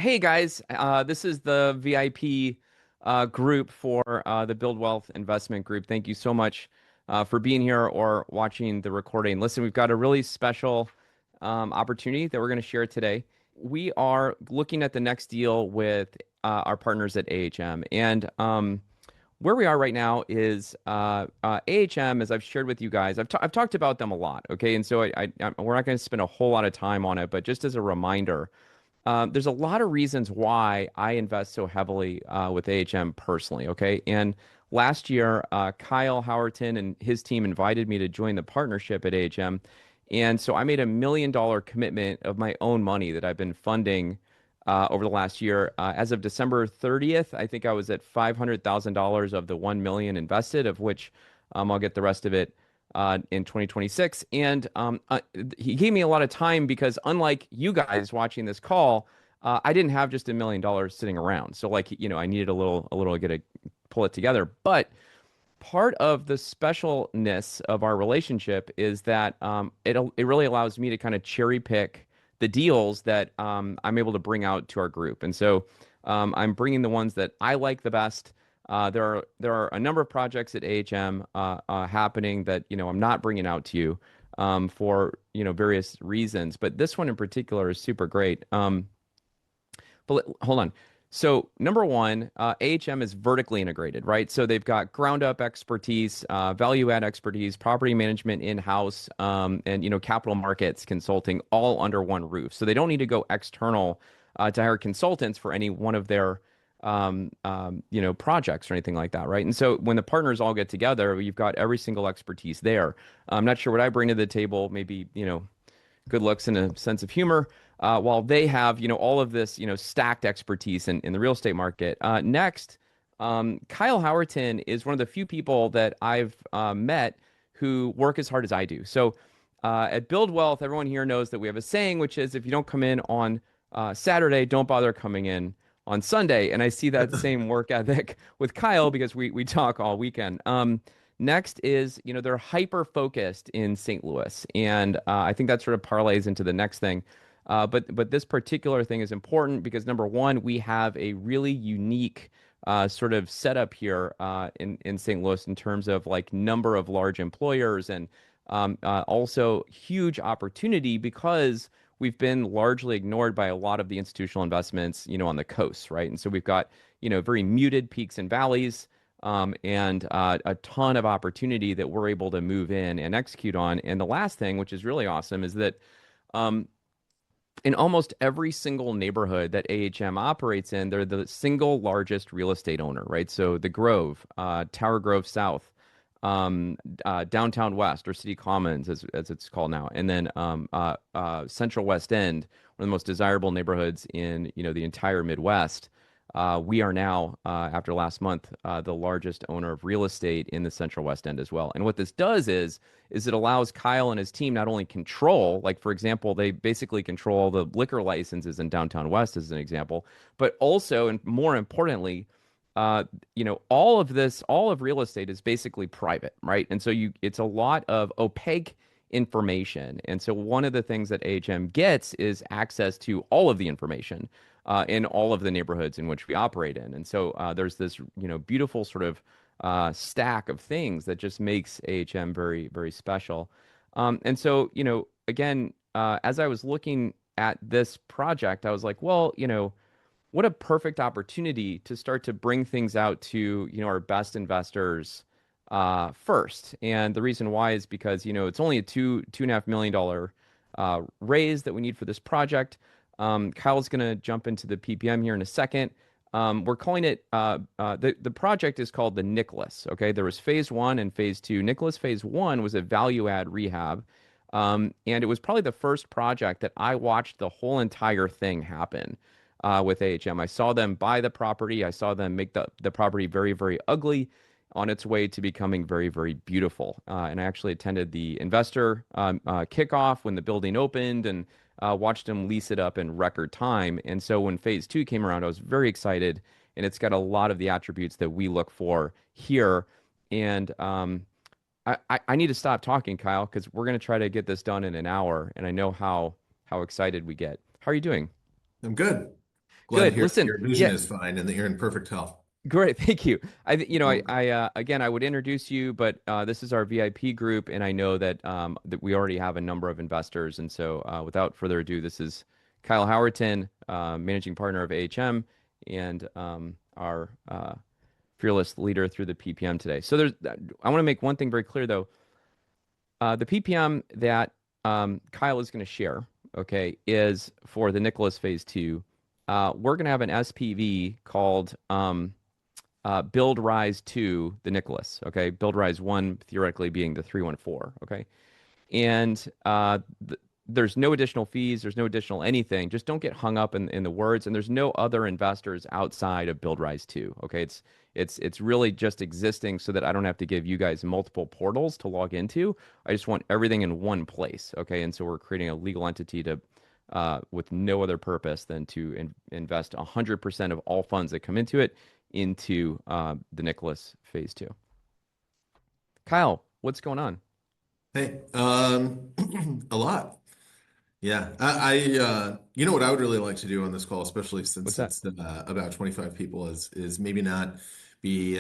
Hey guys, this is the VIP group for the Build Wealth Investment Group. Thank you so much for being here or watching the recording. Listen, we've got a really special opportunity that we're going to share today. We are looking at the next deal with our partners at AHM. And where we are right now is AHM, as I've shared with you guys, I've talked about them a lot, okay? And so we're not going to spend a whole lot of time on it, but just as a reminder, there's a lot of reasons why I invest so heavily with AHM personally, okay? And last year, Kyle Howerton and his team invited me to join the partnership at AHM. And so I made $1 million commitment of my own money that I've been funding over the last year. As of December 30th, I think I was at $500,000 of the 1 million invested, of which I'll get the rest of it in 2026. And he gave me a lot of time because unlike you guys watching this call, I didn't have just $1 million sitting around. So like, I needed a little to pull it together. But part of the specialness of our relationship is that it really allows me to kind of cherry pick the deals that I'm able to bring out to our group. And so I'm bringing the ones that I like the best. There are a number of projects at AHM happening that I'm not bringing out to you for various reasons, but this one in particular is super great. But hold on. So number one, AHM is vertically integrated, right? So they've got ground up expertise, value add expertise, property management in-house, and capital markets consulting all under one roof. So they don't need to go external to hire consultants for any one of their projects or anything like that, right? And so when the partners all get together, you've got every single expertise there. I'm not sure what I bring to the table, maybe, good looks and a sense of humor, while they have, all of this, stacked expertise in the real estate market. Next, Kyle Howerton is one of the few people that I've met who work as hard as I do. So at Build Wealth, everyone here knows that we have a saying, which is if you don't come in on Saturday, don't bother coming in on Sunday. And I see that same work ethic with Kyle because we talk all weekend. Next is, they're hyper focused in St. Louis. And I think that sort of parlays into the next thing. But this particular thing is important because number one, we have a really unique sort of setup here in St. Louis in terms of like number of large employers and also huge opportunity because we've been largely ignored by a lot of the institutional investments, on the coast, right? And so we've got, very muted peaks and valleys and a ton of opportunity that we're able to move in and execute on. And the last thing, which is really awesome, is that in almost every single neighborhood that AHM operates in, they're the single largest real estate owner, right? So the Grove, Tower Grove South, Downtown West or City Commons as it's called now, and then Central West End, one of the most desirable neighborhoods in the entire Midwest. We are now, after last month, the largest owner of real estate in the Central West End as well. And what this does is it allows Kyle and his team not only control, like for example, they basically control the liquor licenses in Downtown West as an example, but also, and more importantly, all of real estate is basically private, right? And so it's a lot of opaque information. And so one of the things that AHM gets is access to all of the information in all of the neighborhoods in which we operate in. And so there's this, beautiful sort of stack of things that just makes AHM very, very special. And so, again, as I was looking at this project, I was like, well, what a perfect opportunity to start to bring things out to, our best investors first. And the reason why is because, it's only a $2.5 million raise that we need for this project. Kyle's going to jump into the PPM here in a second. We're calling it, the project is called the Nicholas. Okay. There was phase one and phase two. Nicholas phase one was a value add rehab. And it was probably the first project that I watched the whole entire thing happen with AHM. I saw them buy the property. I saw them make the property very, very ugly on its way to becoming very, very beautiful. And I actually attended the investor kickoff when the building opened and watched them lease it up in record time. And so when phase two came around, I was very excited. And it's got a lot of the attributes that we look for here. And I need to stop talking, Kyle, because we're going to try to get this done in an hour. And I know how excited we get. How are you doing? I'm good. Glad to Good. hear that Listen, your vision yeah, is fine and that you're in perfect health. great. Thank you. Well, Again, I would introduce you, but this is our VIP group, and I know that we already have a number of investors, and so without further ado, this is Kyle Howerton, managing partner of AHM, and our fearless leader through the PPM today. So I want to make one thing very clear though. The PPM that Kyle is going to share, okay, is for the Nicholas Phase 2. We're going to have an SPV called BuildRise II, the Nicholas, okay? BuildRise 1 theoretically being the 314, okay? And there's no additional fees, there's no additional anything. Just don't get hung up in the words. And there's no other investors outside of BuildRise 2. Okay. It's really just existing so that I don't have to give you guys multiple portals to log into. I just want everything in one place. Okay. And so we're creating a legal entity to with no other purpose than to invest 100% of all funds that come into it into the Nicholas Phase 2. Kyle, what's going on? hey, a lot. Yeah, you know what I would really like to do on this call, especially What's since that? it's about 25 people, is maybe not be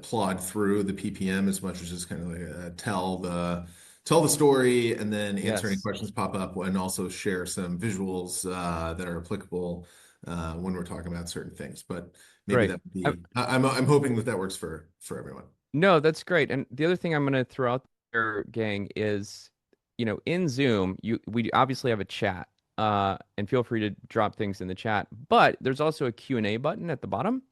plod through the PPM as much as just kind of like tell the story and then answer any Yes. questions pop up, and also share some visuals that are applicable when we're talking about certain things. But maybe Great. that would be I'm hoping that that works for everyone. No, that's great. And the other thing I'm going to throw out there, gang, is, in Zoom, we obviously have a chat, and feel free to drop things in the chat. But there's also a Q&A button at the bottom.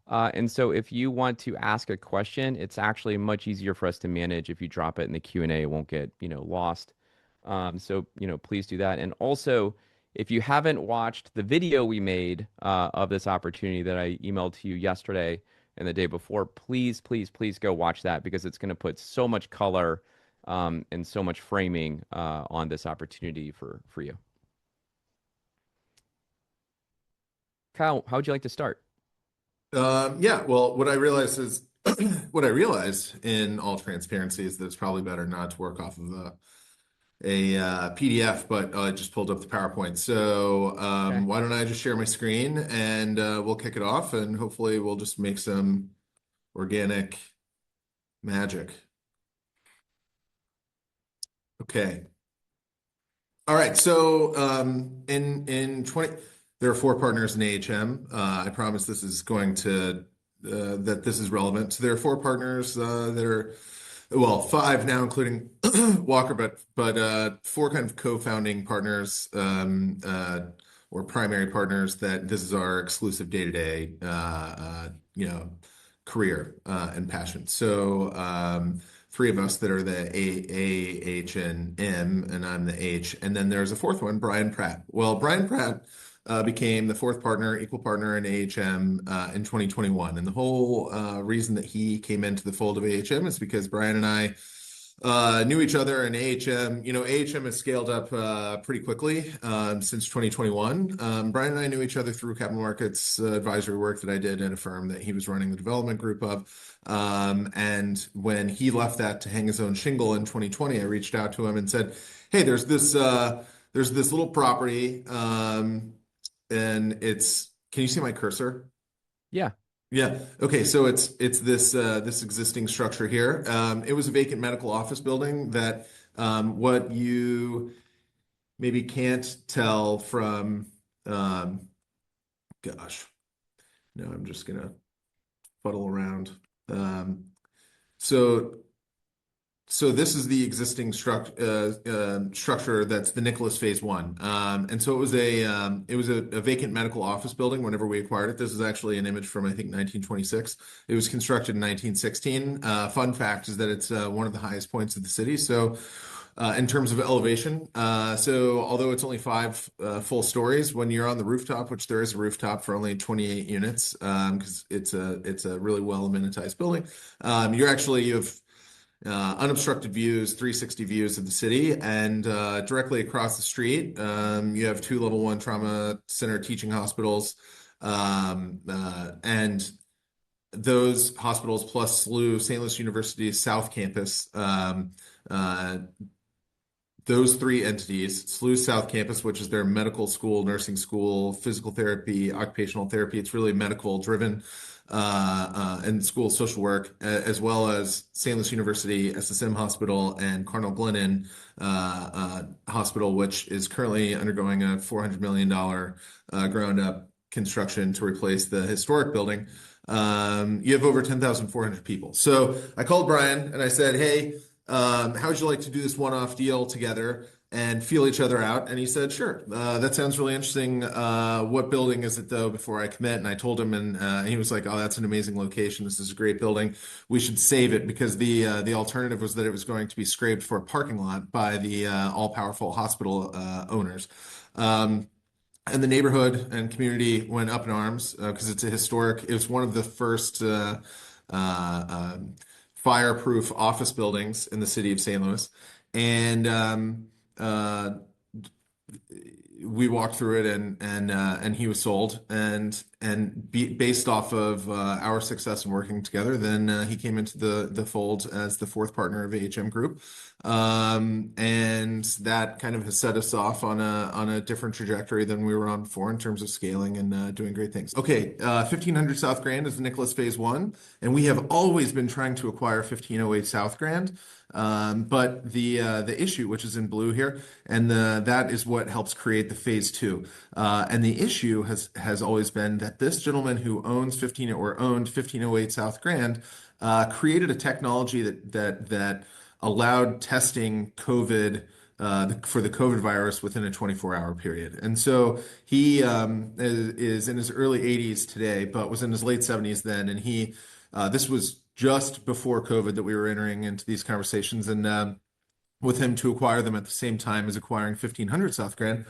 And so if you want to ask a question, it's actually much easier for us to manage if you drop it in the Q&A. It won't get, lost. So, please do that. And also, if you haven't watched the video we made of this opportunity that I emailed to you yesterday and the day before, please, please, please go watch that because it's going to put so much color and so much framing on this opportunity for you. Kyle, how would you like to start? Yeah, well, what I realized is what I realized in all transparency is that it's probably better not to work off of a PDF, but I just pulled up the PowerPoint. So Okay. why don't I just share my screen and we'll kick it off and hopefully we'll just make some organic magic. Okay. All right. So in 20 there are four partners in AHM. I promise this is going to that this is relevant. So there are four partners that are well, five now, including Walker, but four kind of co-founding partners or primary partners that this is our exclusive day-to-day career and passion. So three of us that are the A, H, and M, and I'm the H. And then there's a fourth one, Brian Pratt. Well, Brian Pratt became the fourth partner, equal partner in AHM in 2021. And the whole reason that he came into the fold of AHM is because Brian and I knew each other in AHM. You know, AHM has scaled up pretty quickly since 2021. Brian and I knew each other through capital markets advisory work that I did at a firm that he was running the development group of. And when he left that to hang his own shingle in 2020, I reached out to him and said, "Hey, there's this little property, and it's. Can you see my cursor? Yeah. Yeah. Okay. So it's this existing structure here. It was a vacant medical office building that what you maybe can't tell from gosh, no, I'm just gonna fuddle around. Um, so So this is the existing structure that's the Nicholas Phase 1. And so it was a vacant medical office building whenever we acquired it. This is actually an image from, I think, 1926. It was constructed in 1916. Fun fact is that it's one of the highest points of the city. So in terms of elevation, so although it's only five full stories, when you're on the rooftop, which there is a rooftop for only 28 units, because it's a really well amenitized building, you have unobstructed views, 360 views of the city, and directly across the street, you have two level one trauma center teaching hospitals, and those hospitals plus SLU, St. Louis University's South Campus, those three entities, SLU South Campus, which is their medical school, nursing school, physical therapy, occupational therapy. It's really medical driven, and School of Social Work, as well as St. Louis University, SSM Hospital, and Cardinal Glennon Hospital, which is currently undergoing a $400 million ground up construction to replace the historic building. You have over 10,400 people. So I called Brian and I said, hey, how would you like to do this one-off deal together and feel each other out? And he said, sure. That sounds really interesting. What building is it though, before I commit? And I told him, and he was like, oh, that's an amazing location. This is a great building. We should save it, because the alternative was that it was going to be scraped for a parking lot by the all-powerful hospital owners. And the neighborhood and community went up in arms, because it's a historic. It was one of the first fireproof office buildings in the city of St. Louis, and we walked through it, and he was sold, based off of our success in working together, then he came into the fold as the fourth partner of AHM Group. And that kind of has set us off on a different trajectory than we were on before in terms of scaling and doing great things. Okay, 1500 South Grand is the Nicholas Phase 1, and we have always been trying to acquire 1508 South Grand. But the issue, which is in blue here, and that is what helps create the Phase 2. And the issue has always been that this gentleman who owned 1508 South Grand created a technology that allowed testing COVID for the COVID virus within a 24-hour period. And so he is in his early 80s today, but was in his late 70s then. And this was just before COVID that we were entering into these conversations, and with him to acquire them at the same time as acquiring 1500 South Grand.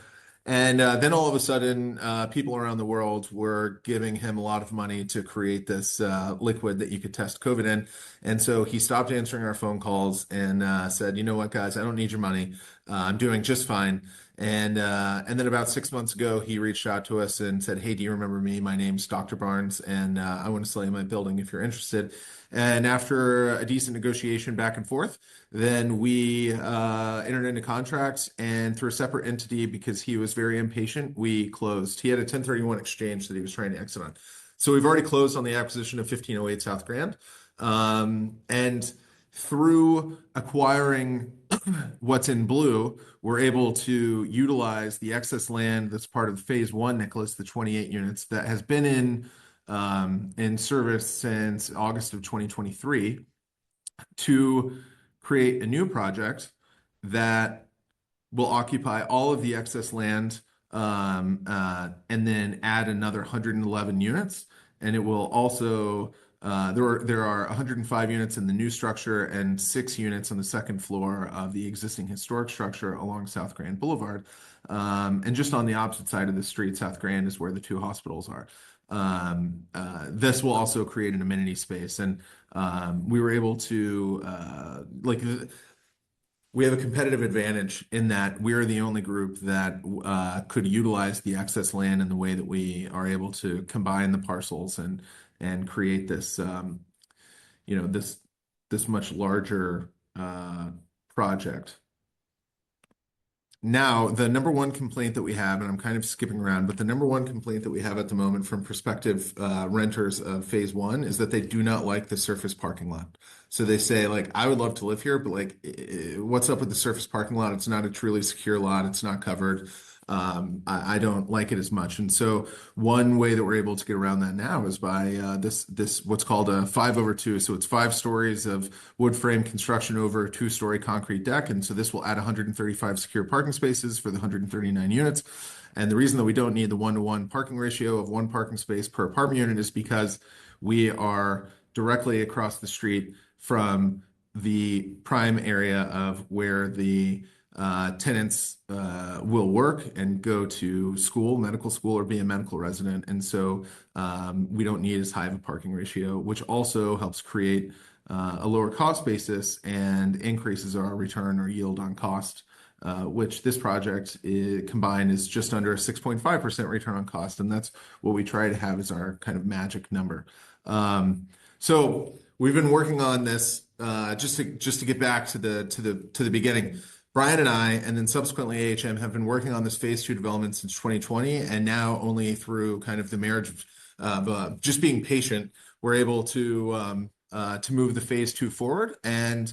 And then all of a sudden, people around the world were giving him a lot of money to create this liquid that you could test COVID in. And so he stopped answering our phone calls and said, you know what, guys, I don't need your money. I'm doing just fine. And then about 6 months ago, he reached out to us and said, hey, do you remember me? My name's Dr. Barnes, and I want to sell you my building if you're interested. And after a decent negotiation back and forth, then we entered into contracts, and through a separate entity, because he was very impatient, we closed. He had a 1031 exchange that he was trying to exit on. So we've already closed on the acquisition of 1508 South Grand. And through acquiring what's in blue, we're able to utilize the excess land that's part of Phase 1, Nicholas, the 28 units that has been in service since August of 2023, to create a new project that will occupy all of the excess land, and then add another 111 units. And it will also, there are 105 units in the new structure and 6 units on the second floor of the existing historic structure along South Grand Boulevard. And just on the opposite side of the street, South Grand, is where the 2 hospitals are. This will also create an amenity space, and we were able to we have a competitive advantage in that we're the only group that could utilize the excess land in the way that we are able to combine the parcels and create this this much larger project. Now, the number one complaint that we have, and I'm kind of skipping around, but the number one complaint that we have at the moment from prospective renters of Phase 1 is that they do not like the surface parking lot. So they say, like, I would love to live here, but like, what's up with the surface parking lot? It's not a truly secure lot. It's not covered. I don't like it as much. And so one way that we're able to get around that now is by this what's called a 5/2. So it's 5 stories of wood frame construction over a 2-story concrete deck. And so this will add 135 secure parking spaces for the 139 units. And the reason that we don't need the 1-to-1 parking ratio of 1 parking space per apartment unit is because we are directly across the street from the prime area of where the tenants will work and go to school, medical school, or be a medical resident. And so we don't need as high of a parking ratio, which also helps create a lower cost basis and increases our return or yield on cost, which this project combined is just under a 6.5% return on cost. And that's what we try to have as our kind of magic number. So we've been working on this just to get back to the beginning. Brian and I, and then subsequently AHM, have been working on this phase two development since 2020, and now only through kind of the marriage of just being patient, we're able to move the phase two forward. And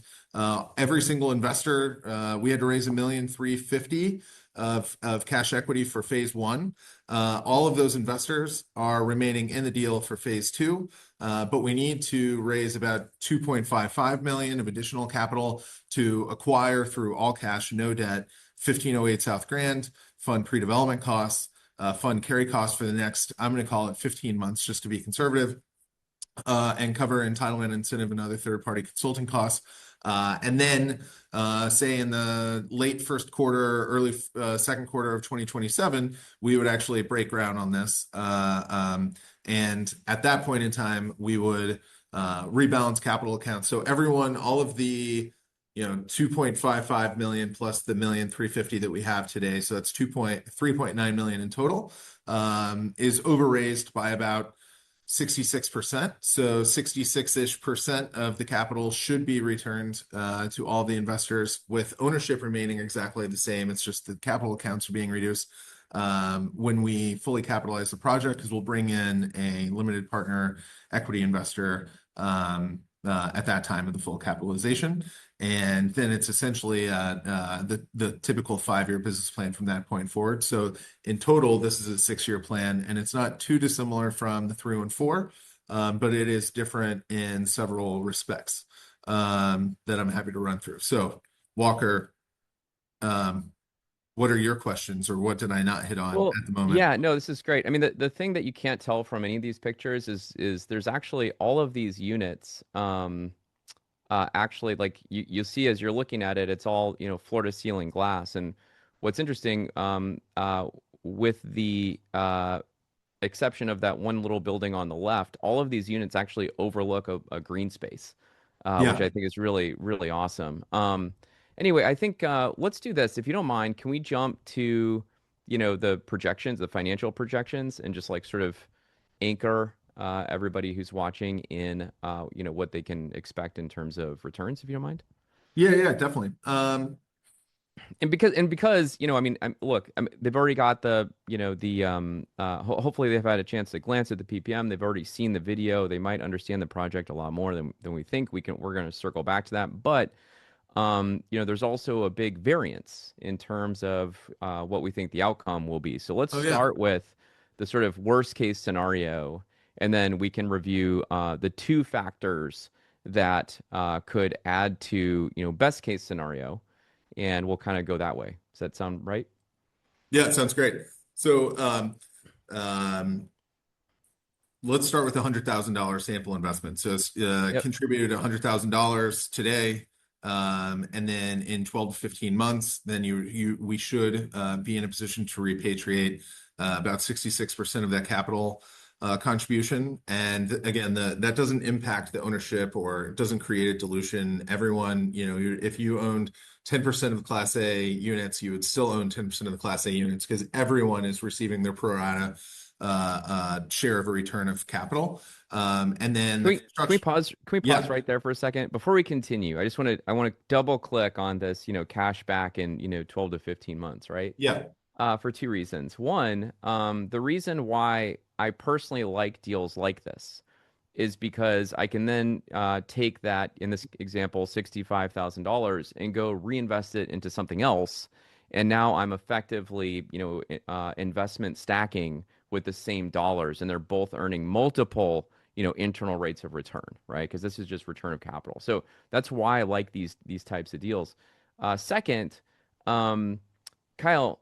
every single investor, we had to raise $1,350,000 of cash equity for phase one. All of those investors are remaining in the deal for phase two, but we need to raise about 2.55 million of additional capital to acquire through all cash, no debt, 1508 South Grand, fund pre-development costs, fund carry costs for the next, I'm going to call it 15 months just to be conservative, and cover entitlement, incentive, and other third-party consulting costs. And then, say in the late first quarter, early second quarter of 2027, we would actually break ground on this. And at that point in time, we would rebalance capital accounts. So everyone, all of the 2.55 million plus the 1,350,000 that we have today, so that's 3.9 million in total, is overraised by about 66%. So 66-ish% of the capital should be returned to all the investors, with ownership remaining exactly the same. It's just the capital accounts are being reduced when we fully capitalize the project, because we'll bring in a limited partner equity investor at that time of the full capitalization. And then it's essentially the typical 5-year business plan from that point forward. So in total, this is a 6-year plan, and it's not too dissimilar from the 314, but it is different in several respects that I'm happy to run through. So Walker, what are your questions, or what did I not hit on Well, at the moment? yeah, no, this is great. I mean, the thing that you can't tell from any of these pictures is there's actually all of these units. Actually, like you see as you're looking at it, it's all, floor to ceiling glass. And what's interesting, with the exception of that one little building on the left, all of these units actually overlook a green space, which Yeah. I think is really, really awesome. Anyway, I think let's do this. If you don't mind, can we jump to, the projections, the financial projections, and just like sort of anchor everybody who's watching in, what they can expect in terms of returns, if you don't mind? Yeah, definitely. And because I mean, look, they've already got the hopefully they've had a chance to glance at the PPM. They've already seen the video. They might understand the project a lot more than we think. We're going to circle back to that, but there's also a big variance in terms of what we think the outcome will be. So let's Oh, yeah. start with the sort of worst case scenario, and then we can review the two factors that could add to, best case scenario, and we'll kind of go that way. Does that sound right? Yeah, it sounds great. So um, let's start with a $100,000 sample investment. So it's Yep. contributed $100,000 today, and then in 12 to 15 months, then we should be in a position to repatriate about 66% of that capital contribution. And again, that doesn't impact the ownership, or it doesn't create a dilution. Everyone, if you owned 10% of the Class A units, you would still own 10% of the Class A units, because everyone is receiving their pro rata share of a return of capital. And then Can the we can we construction. pause? Can we pause Yeah, right there for a second before we continue? I want to double click on this, cash back in, 12 to 15 months, right? yeah. For two reasons. One, the reason why I personally like deals like this is because I can then take that, in this example, $65,000, and go reinvest it into something else. And now I'm effectively, investment stacking with the same dollars, and they're both earning multiple, internal rates of return, right? Because this is just return of capital. So that's why I like these types of deals. Second, um, Kyle,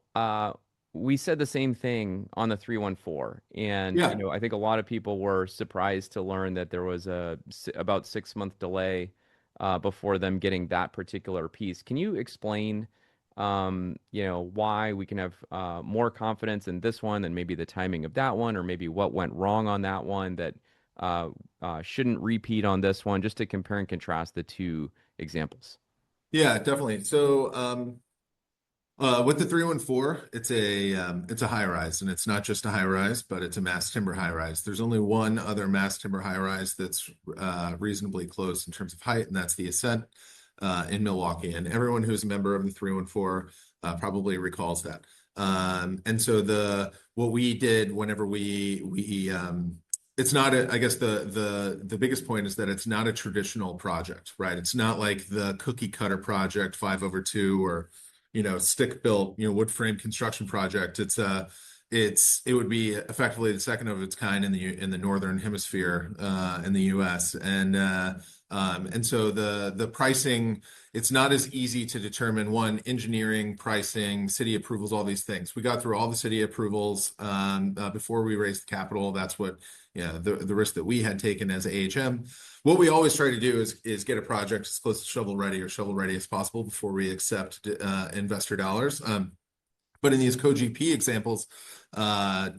we said the same thing on the 314, and Yeah. I think a lot of people were surprised to learn that there was about 6 month delay before them getting that particular piece. Can you explain, why we can have more confidence in this one than maybe the timing of that one, or maybe what went wrong on that one that shouldn't repeat on this one, just to compare and contrast the two examples? Yeah, definitely. So with the 314, it's a high rise, and it's not just a high rise, but it's a mass timber high rise. There's only one other mass timber high rise that's reasonably close in terms of height, and that's the Ascent. in Milwaukee, and everyone who's a member of the 314 probably recalls that. And so what we did whenever it's not I guess the biggest point is that it's not a traditional project, right? It's not like the cookie cutter project 5/2 or stick built wood frame construction project. It would be effectively the second of its kind in the northern hemisphere in the U.S. And so the pricing, it's not as easy to determine one, engineering, pricing, city approvals, all these things. We got through all the city approvals before we raised the capital. That's what the risk that we had taken as AHM. What we always try to do is get a project as close to shovel ready or shovel ready as possible before we accept investor dollars. But in these co-GP examples,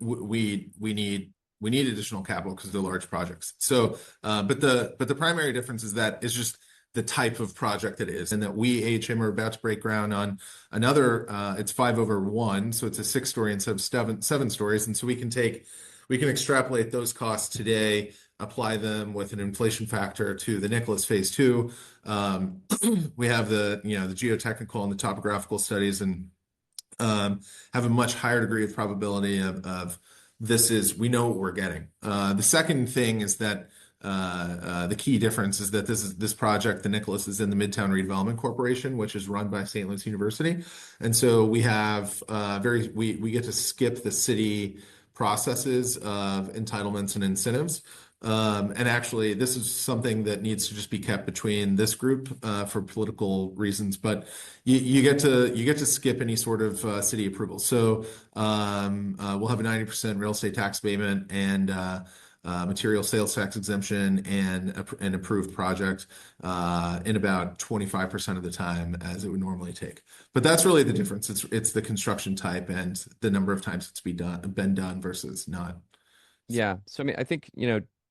we need additional capital because they're large projects. So, but the primary difference is that it's just the type of project it is, and that we AHM are about to break ground on another. It's 5/1, so it's a 6-story instead of 7 stories, and so we can extrapolate those costs today, apply them with an inflation factor to the Nicholas Phase 2. We have the geotechnical and the topographical studies, and have a much higher degree of probability of we know what we're getting. The second thing is that the key difference is that this project, the Nicholas, is in the Midtown Redevelopment Corporation, which is run by St. Louis University, and so we have we get to skip the city processes of entitlements and incentives. And actually, this is something that needs to just be kept between this group for political reasons. But you get to skip any sort of city approval. So we'll have a 90% real estate tax abatement and material sales tax exemption and an approved project in about 25% of the time as it would normally take. But that's really the difference. It's the construction type and the number of times it's been done versus not. Yeah. So I mean, I think,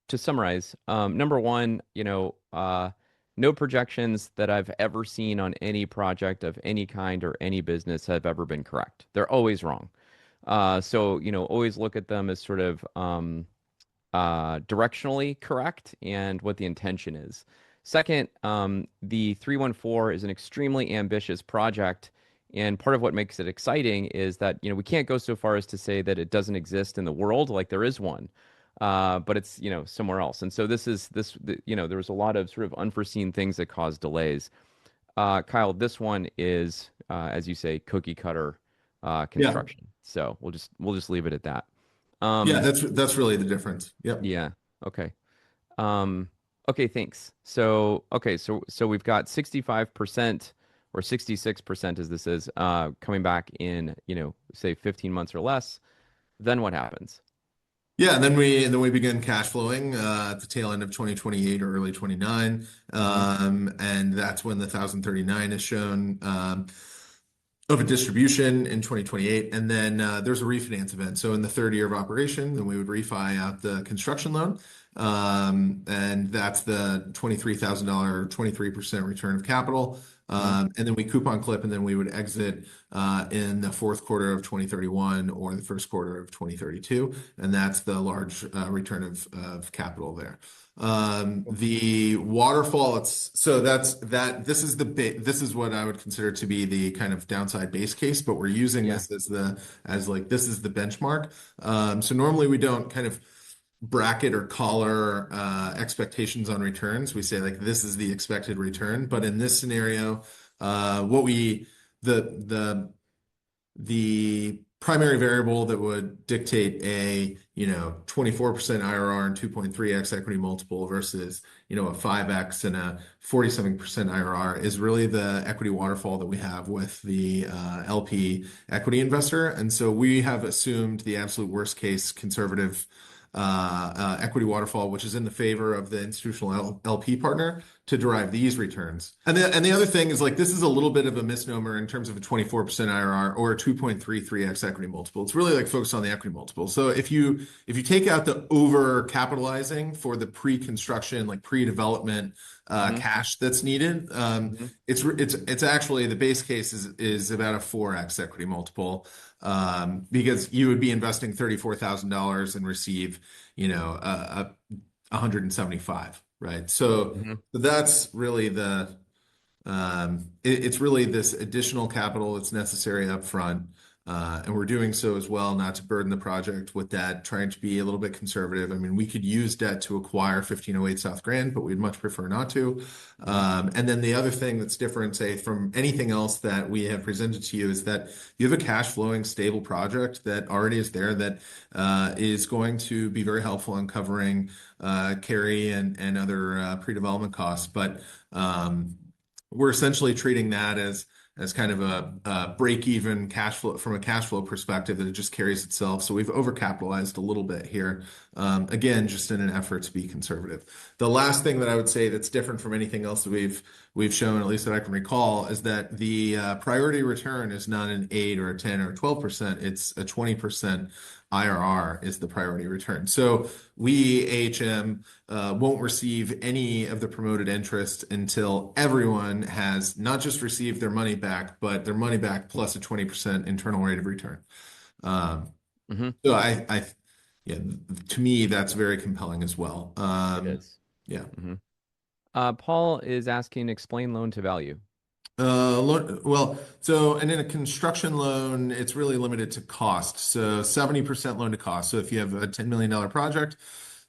to summarize, number one, no projections that I've ever seen on any project of any kind or any business have ever been correct. They're always wrong. So, always look at them as sort of directionally correct and what the intention is. Second, the 314 is an extremely ambitious project. And part of what makes it exciting is that, we can't go so far as to say that it doesn't exist in the world, like there is one. But it's, somewhere else. And so there was a lot of sort of unforeseen things that caused delays. Kyle, this one is, as you say, cookie cutter Yeah. construction. So we'll just leave it at that. Yeah, that's really the difference. Yep. Yeah. Okay. Okay, thanks. So we've got 65% or 66% as this is coming back in, say 15 months or less. Then what happens? Yeah, and then we begin cash flowing at the tail end of 2028 or early 29. Hmm. And that's when the 1039 is shown of a distribution in 2028. And then there's a refinance event. So in the third year of operation, then we would refi out the construction loan. And that's the $23,000, 23% return of capital. Hmm. And then we coupon clip, and then we would exit in the fourth quarter of 2031 or the first quarter of 2032. And that's the large return of capital there. The waterfall, this is what I would consider to be the kind of downside base case, but we're using Yeah. this as like this is the benchmark. So normally we don't kind of bracket or collar expectations on returns. We say like this is the expected return, but in this scenario, the primary variable that would dictate a 24% IRR and 2.3x equity multiple versus a 5x and a 47% IRR is really the equity waterfall that we have with the LP equity investor. And so we have assumed the absolute worst case conservative equity waterfall, which is in the favor of the institutional LP partner to derive these returns. And the other thing is like this is a little bit of a misnomer in terms of a 24% IRR or a 2.33x equity multiple. It's really like focused on the equity multiple. So if you take out the over capitalizing for the pre-construction, like pre-development Hmm. cash that's needed, Hmm. it's actually the base case is about a 4x equity multiple. Because you would be investing $34,000 and receive, 175, right? So Hmm. that's really It's really this additional capital that's necessary up front. And we're doing so as well, not to burden the project with debt, trying to be a little bit conservative. I mean, we could use debt to acquire 1508 South Grand, but we'd much prefer not to. And then the other thing that's different, say, from anything else that we have presented to you is that you have a cash flowing, stable project that already is there that is going to be very helpful in covering carry and other pre-development costs. But we're essentially treating that as kind of a break-even cash flow from a cash flow perspective that it just carries itself. So we've overcapitalized a little bit here, again, just in an effort to be conservative. The last thing that I would say that's different from anything else that we've shown, at least that I can recall, is that the priority return is not an 8 or a 10 or 12%. It's a 20% IRR is the priority return. So we, AHM, won't receive any of the promoted interest until everyone has not just received their money back, but their money back plus a 20% internal rate of return. Um, Hmm. so yeah, to me, that's very compelling as well. It is. Yeah. Hmm. Paul is asking, explain loan to value. Well, so, and in a construction loan, it's really limited to cost. So 70% loan to cost. So if you have a $10 million project,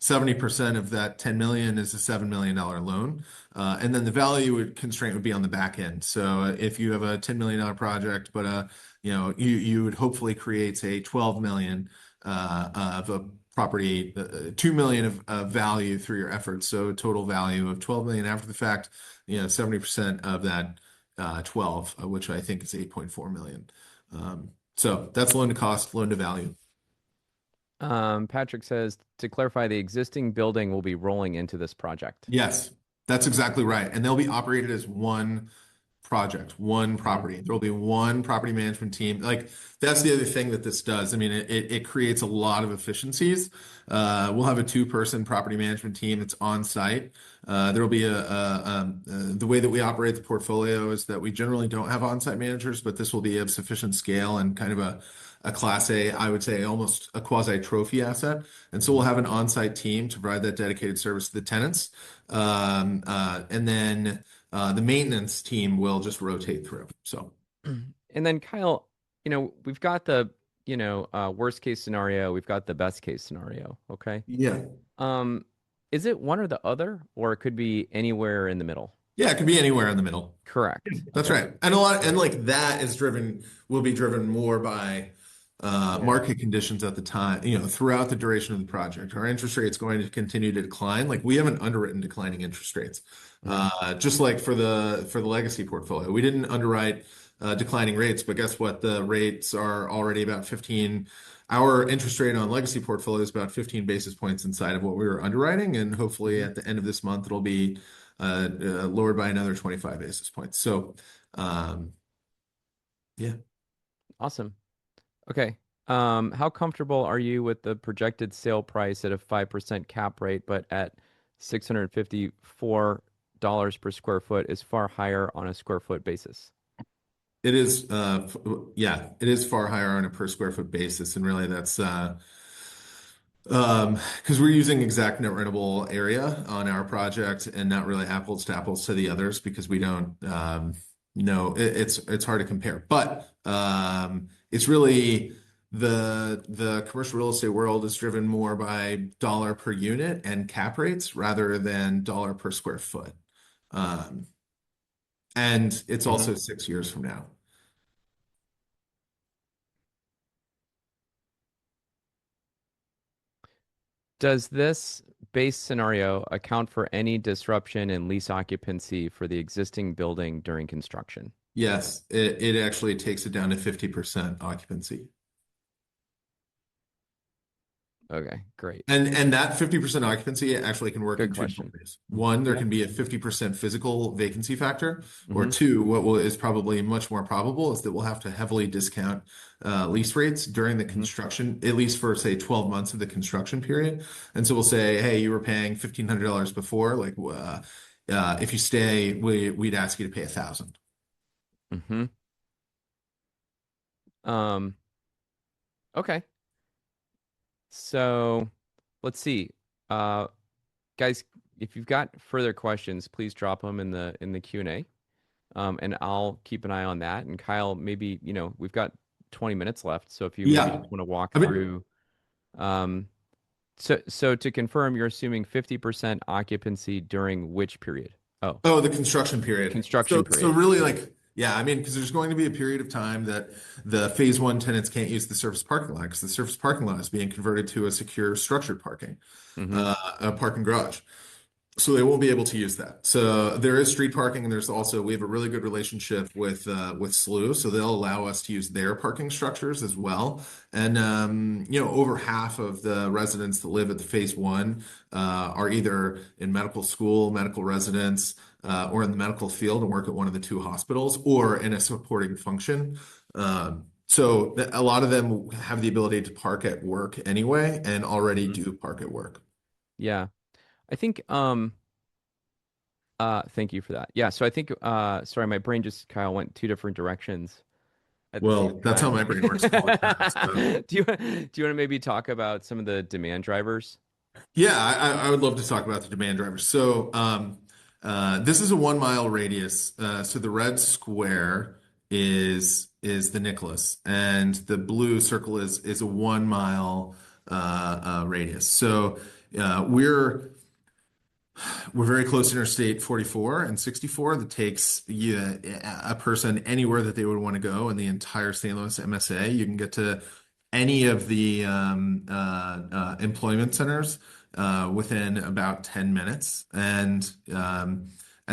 70% of that 10 million is a $7 million loan. And then the constraint would be on the back end. So if you have a $10 million project, but you would hopefully create, say, 12 million of a property, 2 million of value through your efforts. So total value of 12 million after the fact, 70% of that 12, which I think is 8.4 million. So that's loan to cost, loan to value. Patrick says, to clarify, the existing building will be rolling into this project. Yes, that's exactly right. And they'll be operated as one project, one Hmm. property. There'll be one property management team. Like that's the other thing that this does. I mean, it creates a lot of efficiencies. We'll have a two-person property management team that's on site. There'll be the way that we operate the portfolio is that we generally don't have on-site managers, but this will be of sufficient scale and kind of a class A, I would say almost a quasi trophy asset. And so we'll Hmm. have an on-site team to provide that dedicated service to the tenants. And then the maintenance team will just rotate through. So, And then Kyle, we've got the, worst case scenario, we've got the best case scenario, okay? yeah. Um, is it one or the other, or it could be anywhere in the middle? Yeah, it could be anywhere in the middle. Correct. That's Okay. right. And a lot, and like that is will be driven more by Yeah. market conditions at the time, throughout the duration of the project. Our interest rate's going to continue to decline. Like we haven't underwritten declining interest rates. Hmm. Just like for the legacy portfolio. We didn't underwrite declining rates, but guess what? The rates are already about 15. Our interest rate on legacy portfolio is about 15 basis points inside of what we were underwriting, and hopefully Hmm. at the end of this month it'll be lowered by another 25 basis points. So, um, yeah. Awesome. Okay. How comfortable are you with the projected sale price at a 5% cap rate, but at $654 per square foot is far higher on a square foot basis? It is, yeah, it is far higher on a per square foot basis, and really that's because we're using exact net rentable area on our project, and not really apples to apples to the others because we don't know. It's hard to compare, but it's really the commercial real estate world is driven more by dollar per unit and cap rates rather than dollar per square foot. Um, and it's Hmm. also 6 years from now. Does this base scenario account for any disruption in lease occupancy for the existing building during construction? Yes, it actually takes it down to 50% occupancy. Okay, great. And that 50% occupancy actually can work Good in two different question. ways. One, there Yeah. can be a 50% physical vacancy factor, or Hmm. two, is probably much more probable is that we'll have to heavily discount lease rates during the Hmm. construction, at least for say 12 months of the construction period. And so we'll say, hey, you were paying $1,500 before, like if you stay, we'd ask you to pay 1,000. Hmm. Um, okay. So let's see. Uh, guys, if you've got further questions, please drop them in the Q&A. and I'll keep an eye on that. And Kyle, maybe, we've got 20 minutes left. So if you maybe Yeah. just want to walk I mean, through, um, so to confirm, you're assuming 50% occupancy during which period? Oh, oh, the construction period. So, construction so period. really like, yeah, I mean, because there's going to be a period of time that the phase one tenants can't use the surface parking lot because the surface parking lot is being converted to a secure structured parking, Hmm. a parking garage. So they won't be able to use that. So there is street parking, and there's also we have a really good relationship with SLU, so they'll allow us to use their parking structures as well. And over half of the residents that live at the phase one are either in medical school, medical residence, or in the medical field and work at one of the two hospitals, or in a supporting function. A lot of them have the ability to park at work anyway, and already Hmm. do park at work. Yeah. I think, thank you for that. Yeah. So I think, sorry, my brain just, Kyle, went two different directions at the same Well, that's how time. my brain works all the time. So, Do you want to maybe talk about some of the demand drivers? yeah, I would love to talk about the demand drivers. So, this is a 1 mile radius. So the red square is the Nicholas, and the blue circle is a 1 mile radius. So, we're very close to Interstate 44 and 64 that takes a person anywhere that they would want to go in the entire St. Louis MSA. You can get to any of the employment centers within about 10 minutes. And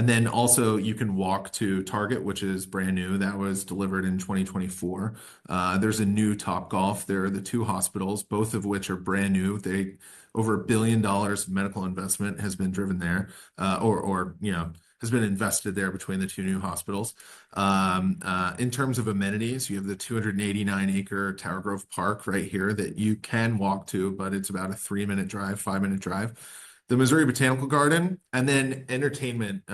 then also you can walk to Target, which is brand new. That was delivered in 2024. There's a new Topgolf. There are the two hospitals, both of which are brand new. They over $1 billion of medical investment has been driven there, has been invested there between the two new hospitals. In terms of amenities, you have the 289-acre Tower Grove Park right here that you can walk to, but it's about a 3-minute drive, 5-minute drive. The Missouri Botanical Garden, and then entertainment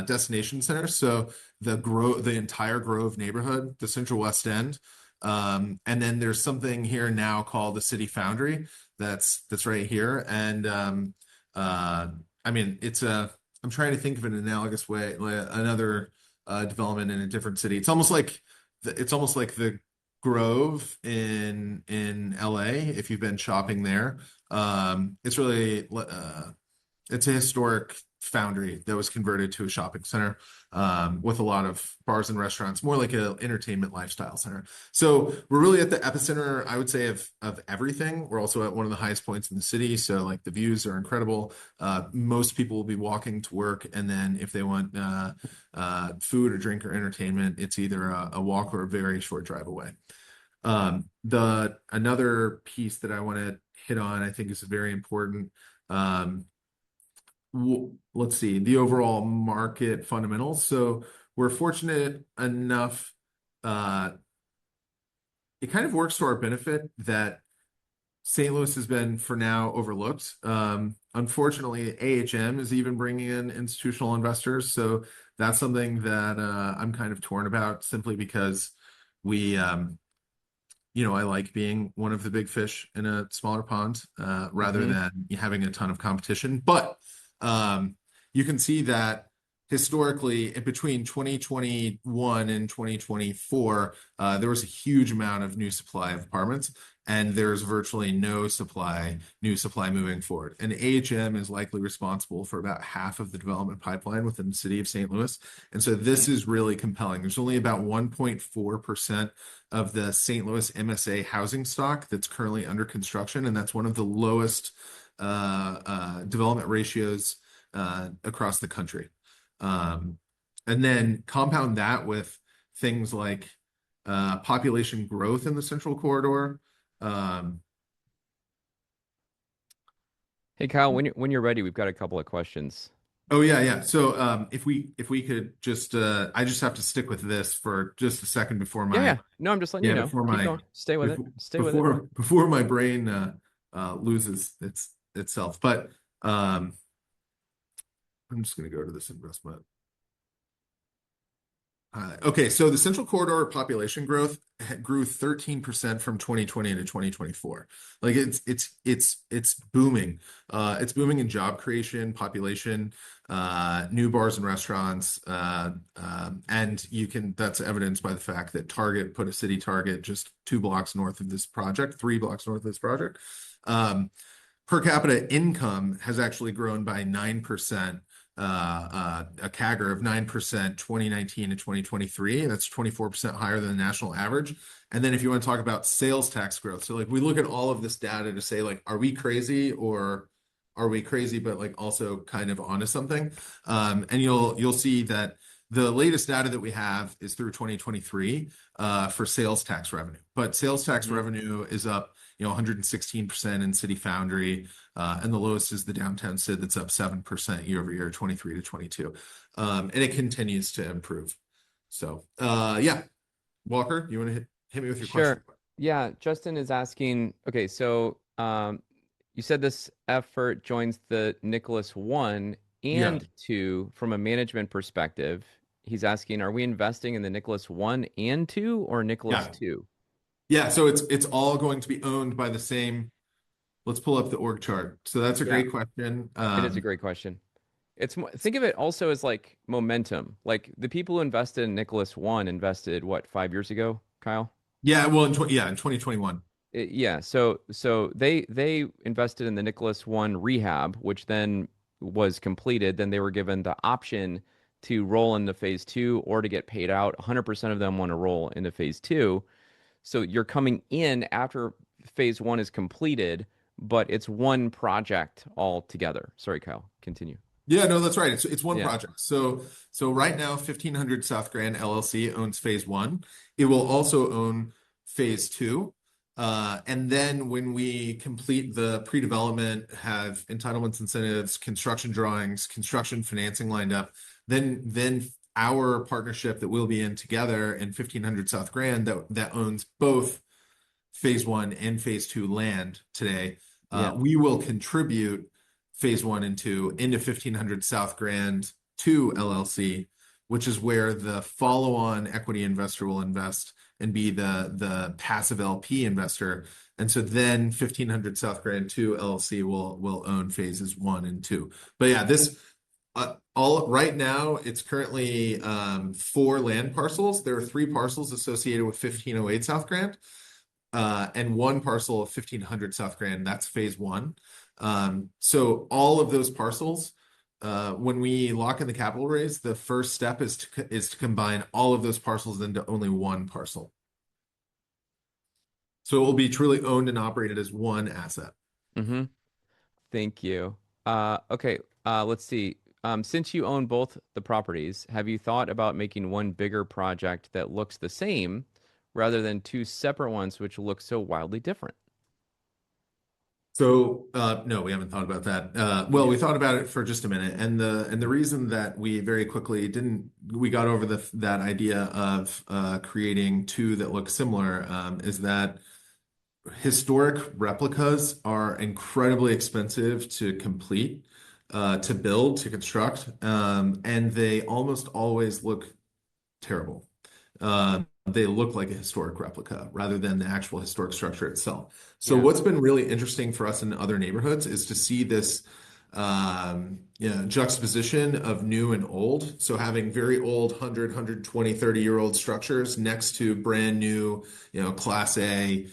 destination center. So the entire Grove neighborhood, the Central West End. And then there's something here now called the City Foundry that's right here. And I mean, I'm trying to think of an analogous way, like another development in a different city. It's almost like the Grove in LA, if you've been shopping there. It's a historic foundry that was converted to a shopping center with a lot of bars and restaurants, more like an entertainment lifestyle center. So we're really at the epicenter, I would say, of everything. We're also at one of the highest points in the city, so like the views are incredible. Most people will be walking to work, and then if they want food or drink or entertainment, it's either a walk or a very short drive away. The another piece that I want to hit on, I think is very important. Um, let's see, the overall market fundamentals. So we're fortunate enough, uh, it kind of works to our benefit that St. Louis has been for now overlooked. Unfortunately, AHM is even bringing in institutional investors. So that's something that I'm kind of torn about simply because we, I like being one of the big fish in a smaller pond rather Hmm. than having a ton of competition. But um, you can see that historically, between 2021 and 2024, there was a huge amount of new supply of apartments, and there's virtually no new supply moving forward. And AHM is likely responsible for about half of the development pipeline within the city of St. Louis. And so this is really compelling. There's only about 1.4% of the St. Louis MSA housing stock that's currently under construction, and that's one of the lowest development ratios across the country. Um, and then compound that with things like population growth in the central corridor. Um, Hey, Kyle, when you're ready, we've got a couple of questions. oh yeah, yeah. So if we could just I just have to stick with this for just a second before Yeah, my yeah. No, I'm just letting you yeah know. before Keep my going. Stay with it. before Stay with it. before my brain loses itself. But I'm just going to go to this investment. Okay, so the Central Corridor population growth grew 13% from 2020 to 2024. Like it's booming. It's booming in job creation, population, new bars and restaurants, and you can that's evidenced by the fact that Target put a city Target just 2 blocks north of this project, 3 blocks north of this project. Um, Per capita income has actually grown by 9%, a CAGR of 9%, 2019 to 2023. That's 24% higher than the national average. And then if you want to talk about sales tax growth, so like we look at all of this data to say like, are we crazy or are we crazy, but like also kind of onto something? And you'll see that the latest data that we have is through 2023 for sales tax revenue. But sales tax Mhm. revenue is up 116% in City Foundry, and the lowest is the downtown Sid that's up 7% year over year, 23 to 22. And it continues to improve. So, yeah, Walker, you want to hit me with your question? Sure. Yeah, Justin is asking, okay, so you said this effort joins the Nicholas 1 Yeah, and 2 from a management perspective. He's asking, are we investing in the Nicholas 1 and 2 or Nicholas yeah, 2? yeah. So it's all going to be owned by the same. Let's pull up the org chart. So that's a Yeah, great question. it is a great question. Think of it also as like momentum. Like the people who invested in Nicholas 1 invested what, 5 years ago, Kyle? Yeah, well, in 2021. Yeah, so they invested in the Nicholas One rehab, which then was completed. Then they were given the option to roll into phase two or to get paid out. 100% of them want to roll into phase two. So you're coming in after phase one is completed, but it's one project all together. Sorry, Kyle, continue. Yeah, no, that's right. It's one Yeah, project. So right now, 1500 South Grand LLC owns phase one. It will also own phase two. And then when we complete the pre-development, have entitlements, incentives, construction drawings, construction financing lined up, then our partnership that we'll be in together in 1500 South Grand that owns both phase one and phase two land today, yeah, we will contribute phase one and two into 1500 South Grand 2 LLC, which is where the follow-on equity investor will invest and be the passive LP investor. And so then 1500 South Grand 2 LLC will own phases one and two. But yeah, this all right now it's currently 4 land parcels. There are 3 parcels associated with 1508 South Grand and 1 parcel of 1500 South Grand. That's phase one. So all of those parcels, when we lock in the capital raise, the first step is to combine all of those parcels into only 1 parcel. So it will be truly owned and operated as one asset. mm-hmm. Thank you. Okay, let's see. Since you own both the properties, have you thought about making one bigger project that looks the same rather than two separate ones which look so wildly different? So no, we haven't thought about that. Well, Yeah. we thought about it for just a minute, and the reason that we very quickly didn't we got over that idea of creating 2 that look similar is that historic replicas are incredibly expensive to complete, to build, to construct, and they almost always look terrible. They look like a historic replica rather than the actual historic structure itself. So Yeah. what's been really interesting for us in other neighborhoods is to see this juxtaposition of new and old. So having very old 120, 30-year-old structures next to brand new, Class A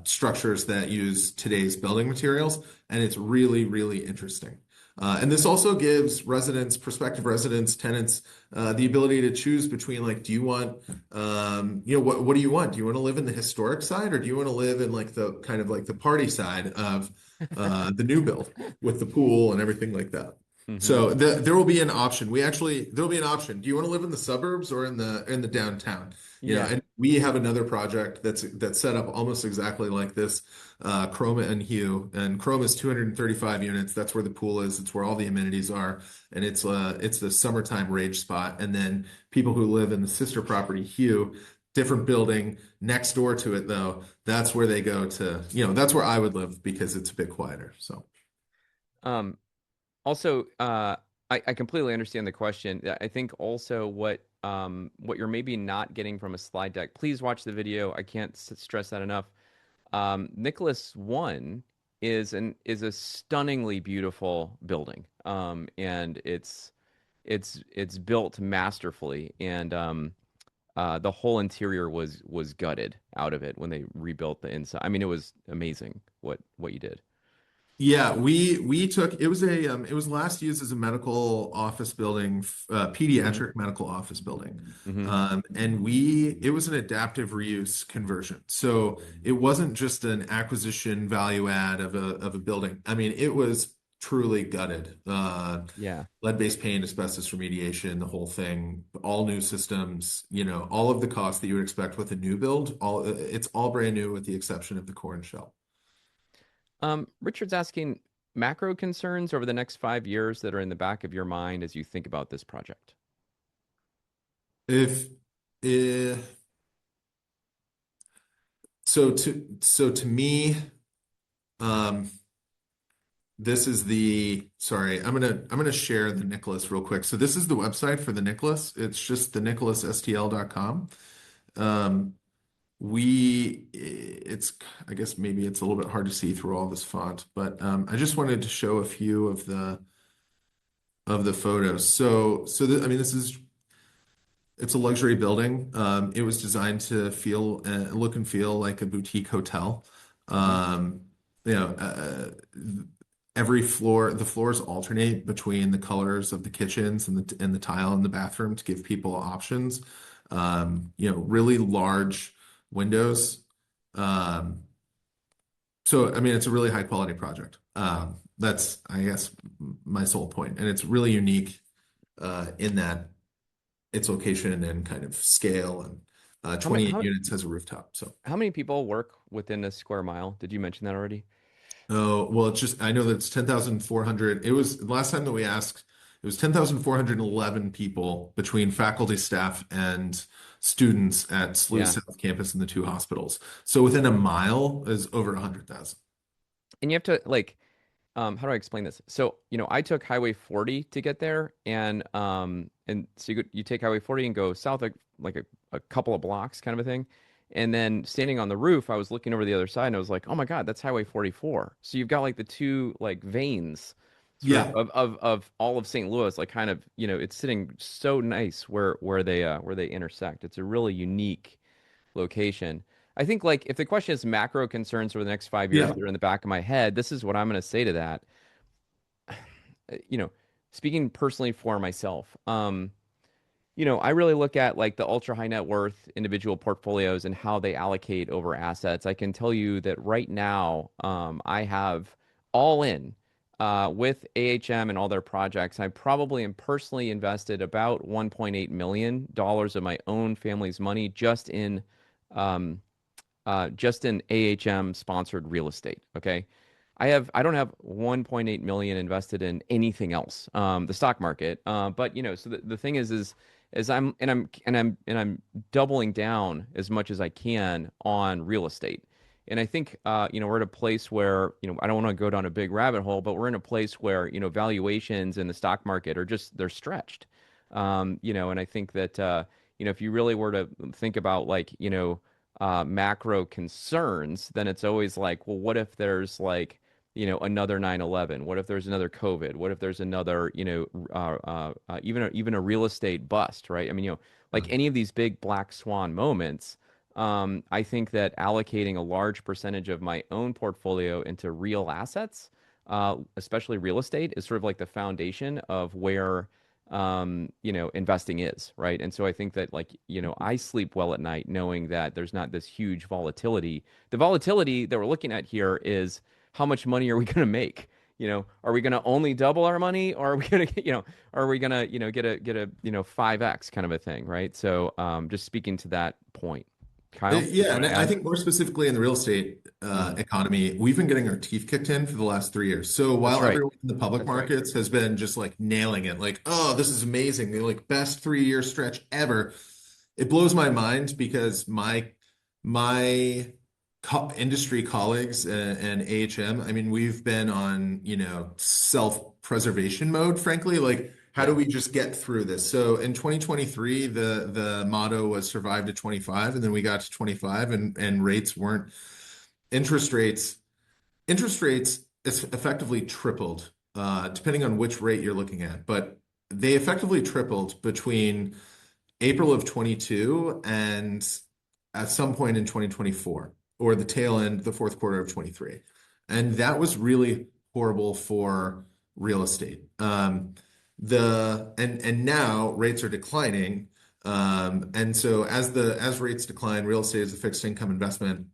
structures that use today's building materials. And it's really, really interesting. And this also gives residents, prospective residents, tenants, the ability to choose between like, do you want, what do you want? Do you want to live in the historic side or do you want to live in like the kind of like the party side of the new build with the pool and everything like that? Mm-hmm. So there will be an option. There'll be an option. Do you want to live in the suburbs or in the downtown? Yeah. And we have another project that's set up almost exactly like this, Chroma and Hue. And Chroma is 235 units. That's where the pool is. It's where all the amenities are, and it's the summertime rage spot. And then people who live in the sister property, Hue, different building next door to it, though. That's where they go to. That's where I would live because it's a bit quieter. So. Um, Also, I completely understand the question. I think also what what you're maybe not getting from a slide deck, please watch the video. I can't stress that enough. Nicholas One is a stunningly beautiful building, and it's built masterfully, and the whole interior was gutted out of it when they rebuilt the inside. I mean, it was amazing what you did. Yeah, we took it was last used as a medical office building, Hmm. pediatric medical office building. Hmm. And it was an adaptive reuse conversion. So it wasn't just an acquisition value add of a building. I mean, it was truly gutted. Yeah. Lead-based paint, asbestos remediation, the whole thing, all new systems, all of the costs that you would expect with a new build, it's all brand new with the exception of the core and shell. Richard's asking macro concerns over the next 5 years that are in the back of your mind as you think about this project. If eh, so to me, um, this is sorry, I'm gonna share the Nicholas real quick. So this is the website for the Nicholas. It's just the nicholasstl.com. Um, it's I guess maybe it's a little bit hard to see through all this font, but I just wanted to show a few of the photos. I mean, it's a luxury building. It was designed to look and feel like a boutique hotel. Hmm. Um, you know, every floor, the floors alternate between the colors of the kitchens and the tile in the bathroom to give people options. Really large windows. Um, so, I mean, it's a really high quality project. That's, I guess, my sole point, and it's really unique in that its location and kind of scale and How many 28 units has a rooftop. So, how many people work within a square mile? Did you mention that already? oh, well, I know that it's 10,400. It was last time that we asked, it was 10,411 people between faculty, staff, and students at SLU Yeah. South Campus and the two hospitals. So within a mile is over 100,000. And you have to like how do I explain this? So, I took Highway 40 to get there, and so you take Highway 40 and go south like a couple of blocks kind of a thing. And then standing on the roof, I was looking over the other side and I was like, "Oh my God, that's Highway 44." So you've got like the two like veins sort of Yeah. of all of St. Louis, like kind of, it's sitting so nice where they intersect. It's a really unique location. I think like if the question is macro concerns for the next 5 years Yeah. that are in the back of my head, this is what I'm going to say to that. You know, Speaking personally for myself, I really look at like the ultra high net worth individual portfolios and how they allocate over assets. I can tell you that right now, I have all in with AHM and all their projects. I probably am personally invested about $1.8 million of my own family's money just in AHM sponsored real estate. Okay. I don't have 1.8 million invested in anything else, the stock market. But so the thing is I'm doubling down as much as I can on real estate. And I think, we're at a place where, I don't want to go down a big rabbit hole, but we're in a place where, valuations in the stock market they're stretched. And I think that, if you really were to think about like, macro concerns, then it's always like, well, what if there's like, another 9/11? What if there's another COVID? What if there's another, even a real estate bust, right? I mean, like any of these big black swan moments, I think that allocating a large percentage of my own portfolio into real assets, especially real estate, is sort of like the foundation of where investing is, right? And so I think that like, I sleep well at night knowing that there's not this huge volatility. The volatility that we're looking at here is how much money are we going to make? Are we going to only double our money, or are we going to, are we going to, get a 5x kind of a thing, right? So, just speaking to that point, Kyle, did Yeah, you and want to I add? think more specifically in the real estate Hmm. economy, we've been getting our teeth kicked in for the last 3 years. So That's while right. everyone in the public That's right. markets has been just like nailing it, like, oh, this is amazing, the like best 3 year stretch ever, it blows my mind because my industry colleagues and AHM, I mean, we've been on, self-preservation mode, frankly. Like, how do Yeah. we just get through this? So in 2023, the motto was survive to 25, and then we got to 25, and rates weren't interest rates. Interest rates is effectively tripled, depending on which rate you're looking at, but they effectively tripled between April of 22 and at some point in 2024, or the tail end, the fourth quarter of 23. And that was really horrible for real estate. And now rates are declining. And so as rates decline, real estate is a fixed income investment.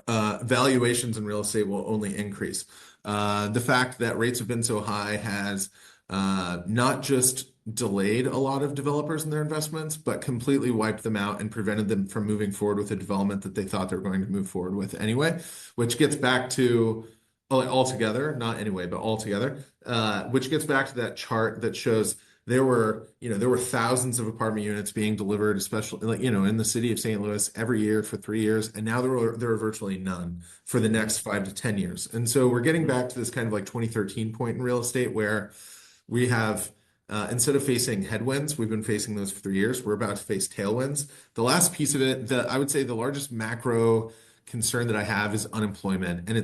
Valuations in real estate will only increase. The fact that rates have been so high has not just delayed a lot of developers in their investments, but completely wiped them out and prevented them from moving forward with a development that they thought they were going to move forward with anyway, which gets back to altogether, not anyway, but altogether, which gets back to that chart that shows there were thousands of apartment units being delivered, especially like, in the city of St. Louis every year for 3 years, and now there are virtually none for the Mhm. next 5 to 10 years. And so we're getting Mhm. back to this kind of like 2013 point in real estate where we have instead of facing headwinds, we've been facing those for 3 years. We're about to face tailwinds. The last piece of it, I would say the largest macro concern that I have is unemployment, and Good.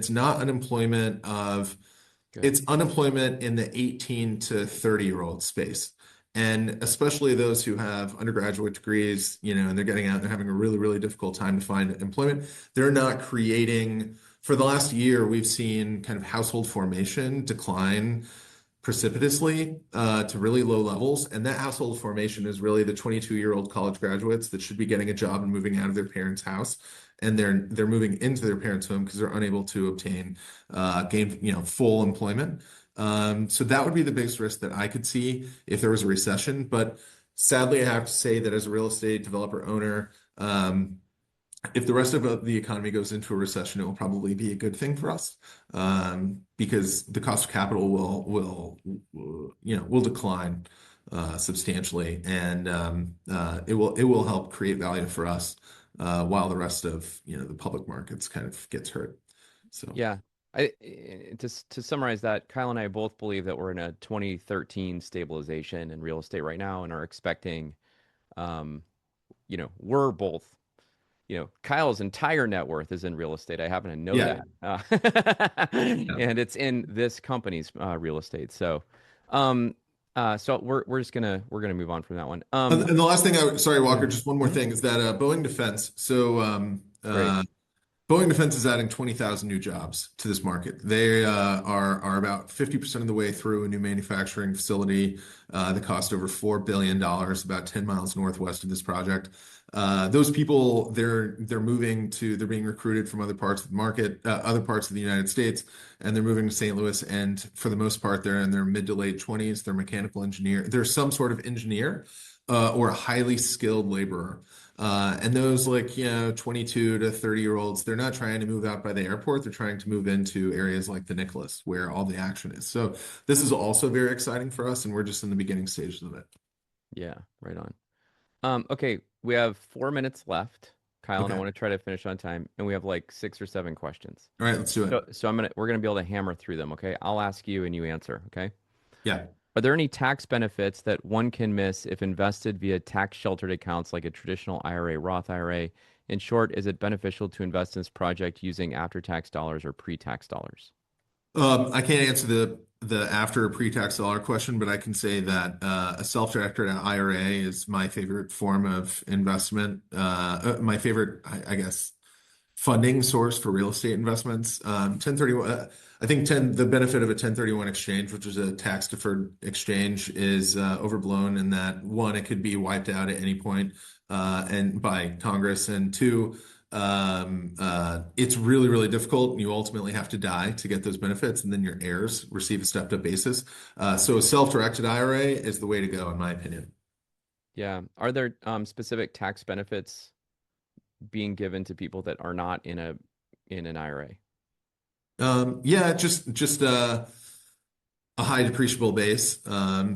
it's unemployment in the 18 to 30-year-old space. And especially those who have undergraduate degrees, and they're getting out and they're having a really, really difficult time to find employment. They're not creating, for the last year, we've seen kind of household formation decline precipitously to really low levels. And that household formation is really the 22-year-old college graduates that should be getting a job and moving out of their parents' house. And they're moving into their parents' home because they're unable to obtain full employment. So that would be the biggest risk that I could see if there was a recession. But sadly, I have to say that as a real estate developer owner, if the rest of the economy goes into a recession, it will probably be a good thing for us, because the cost of capital will decline substantially, and it will help create value for us while the rest of the public markets kind of gets hurt. So Yeah. To summarize that, Kyle and I both believe that we're in a 2013 stabilization in real estate right now and are expecting, um, we're both, Kyle's entire net worth is in real estate. I happen to know yeah. that. And it's in this company's real estate. Um, so we're just we're gonna move on from that one. And the last thing sorry, Walker, Yeah. just one more Mhm. thing is that Boeing Defense. So Great. Boeing Defense is adding 20,000 new jobs to this market. They are about 50% of the way through a new manufacturing facility that cost over $4 billion, about 10 miles northwest of this project. Those people, they're being recruited from other parts of the market, other parts of the United States, and they're moving to St. Louis. And for the most part, they're in their mid to late 20s. They're mechanical engineer. They're some sort of engineer or a highly skilled laborer. And those 22 to 30-year-olds, they're not trying to move out by the airport. They're trying to move into areas like the Nicholas, where all the action is. So this is also very exciting for us, and we're just in the beginning stages of it. Yeah, right on. Okay, we have 4 minutes left, Kyle, and I Okay. want to try to finish on time, and we have like 6 or 7 questions. All right, let's do it. So we're gonna be able to hammer through them, okay? I'll ask you and you answer, okay? Yeah. Are there any tax benefits that one can miss if invested via tax sheltered accounts like a traditional IRA, Roth IRA? In short, is it beneficial to invest in this project using after-tax dollars or pre-tax dollars? I can't answer the after pre-tax dollar question, but I can say that a self-directed IRA is my favorite form of investment. My favorite, I guess, funding source for real estate investments. 1031, I think the benefit of a 1031 exchange, which is a tax deferred exchange, is overblown in that one, it could be wiped out at any point and by Congress, and two, it's really, really difficult. You ultimately have to die to get those benefits, and then your heirs receive a stepped up basis. So a self-directed IRA is the way to go, in my opinion. Yeah. Are there specific tax benefits being given to people that are not in an IRA? Yeah, just a high depreciable base.